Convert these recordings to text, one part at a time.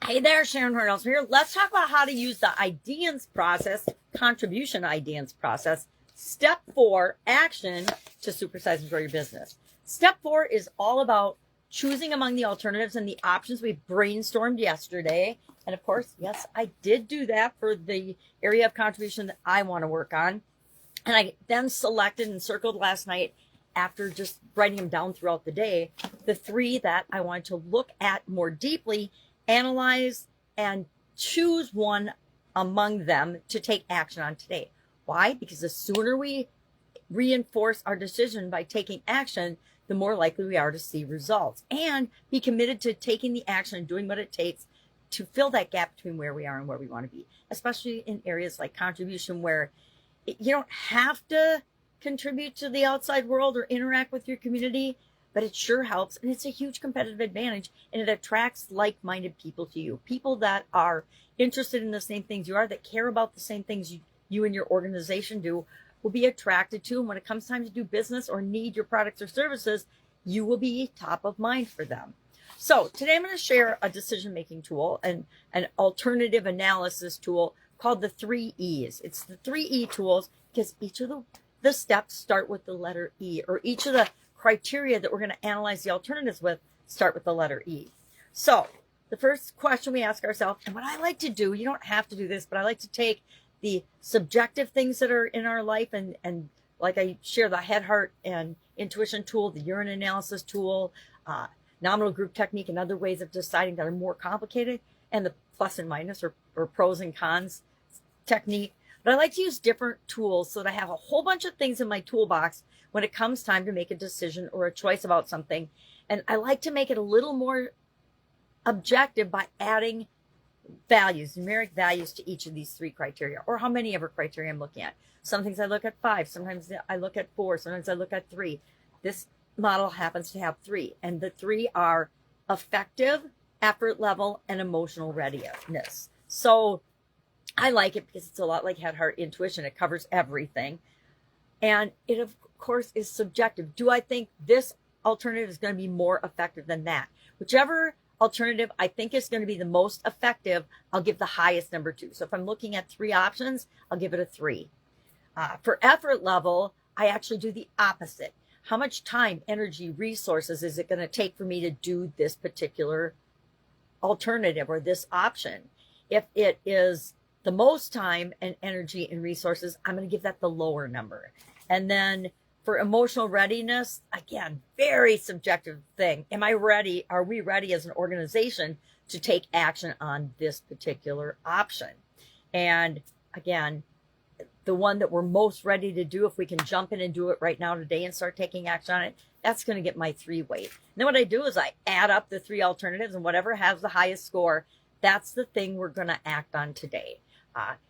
Hey there, Sharon Horne-Ellstrom here. Let's talk about how to use the IDEANCE process, contribution IDEANCE process. Step 4, action to supersize and grow your business. Step 4 is all about choosing among the alternatives and the options we brainstormed yesterday. And of course, yes, I did do that for the area of contribution that I want to work on. And I then selected and circled last night, after just writing them down throughout the day, the 3 that I wanted to look at more deeply, analyze, and choose one among them to take action on today. Why? Because the sooner we reinforce our decision by taking action, the more likely we are to see results and be committed to taking the action and doing what it takes to fill that gap between where we are and where we want to be, especially in areas like contribution, where you don't have to contribute to the outside world or interact with your community, but it sure helps, and it's a huge competitive advantage, and it attracts like-minded people to you, people that are interested in the same things you are, that care about the same things you and your organization do, will be attracted to. And when it comes time to do business or need your products or services, you will be top of mind for them. So today I'm going to share a decision-making tool and an alternative analysis tool called the 3 E's. It's the 3 E tools because each of the steps start with the letter E, or each of the criteria that we're going to analyze the alternatives with start with the letter E. So the first question we ask ourselves, and what I like to do, you don't have to do this, but I like to take the subjective things that are in our life, and like I share the head, heart, and intuition tool, the urine analysis tool, nominal group technique, and other ways of deciding that are more complicated, and the plus and minus or pros and cons technique. But I like to use different tools so that I have a whole bunch of things in my toolbox when it comes time to make a decision or a choice about something. And I like to make it a little more objective by adding values, numeric values to each of these 3 criteria, or how many ever criteria I'm looking at. Some things I look at 5, sometimes I look at 4, sometimes I look at 3. This model happens to have 3, and the 3 are effective, effort level, and emotional readiness. So I like it because it's a lot like head, heart, intuition. It covers everything. And it, of course, is subjective. Do I think this alternative is going to be more effective than that? Whichever alternative I think is going to be the most effective, I'll give the highest number to. So if I'm looking at 3 options, I'll give it a 3. For effort level, I actually do the opposite. How much time, energy, resources is it going to take for me to do this particular alternative or this option? If it is the most time and energy and resources, I'm going to give that the lower number. And then for emotional readiness, again, very subjective thing. Am I ready? Are we ready as an organization to take action on this particular option? And again, the one that we're most ready to do, if we can jump in and do it right now today and start taking action on it, that's going to get my 3 weight. And then what I do is I add up the 3 alternatives, and whatever has the highest score, that's the thing we're going to act on today.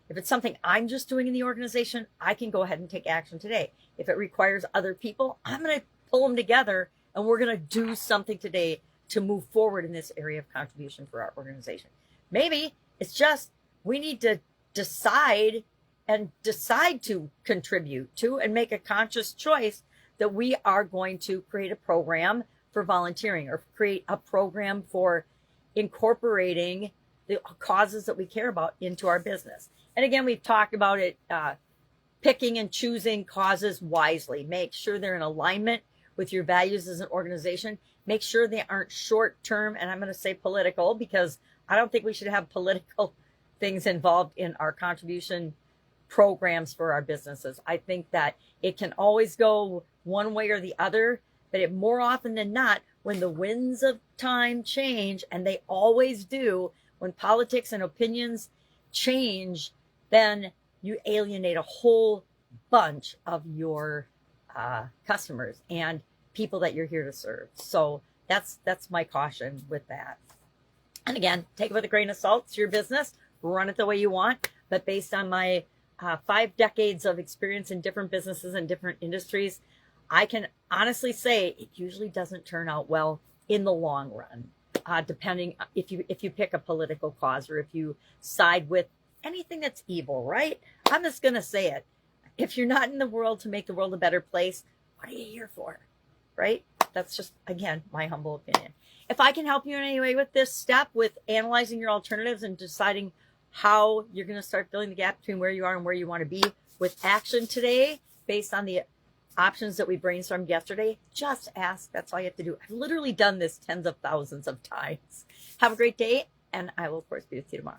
If it's something I'm just doing in the organization, I can go ahead and take action today. If it requires other people, I'm going to pull them together, and we're going to do something today to move forward in this area of contribution for our organization. Maybe it's just we need to decide to contribute to and make a conscious choice that we are going to create a program for volunteering, or create a program for incorporating the causes that we care about into our business. And again, we've talked about it, picking and choosing causes wisely. Make sure they're in alignment with your values as an organization. Make sure they aren't short-term, and I'm going to say political, because I don't think we should have political things involved in our contribution programs for our businesses. I think that it can always go one way or the other, but it more often than not, when the winds of time change, and they always do, when politics and opinions change, then you alienate a whole bunch of your customers and people that you're here to serve. So that's my caution with that. And again, take it with a grain of salt. It's your business. Run it the way you want. But based on my 5 decades of experience in different businesses and different industries, I can honestly say it usually doesn't turn out well in the long run. Depending if you pick a political cause, or if you side with anything that's evil, right? I'm just going to say it. If you're not in the world to make the world a better place, what are you here for? Right? That's just, again, my humble opinion. If I can help you in any way with this step, with analyzing your alternatives and deciding how you're going to start filling the gap between where you are and where you want to be with action today, based on the options that we brainstormed yesterday, just ask. That's all you have to do. I've literally done this tens of thousands of times. Have a great day, and I will, of course, be with you tomorrow.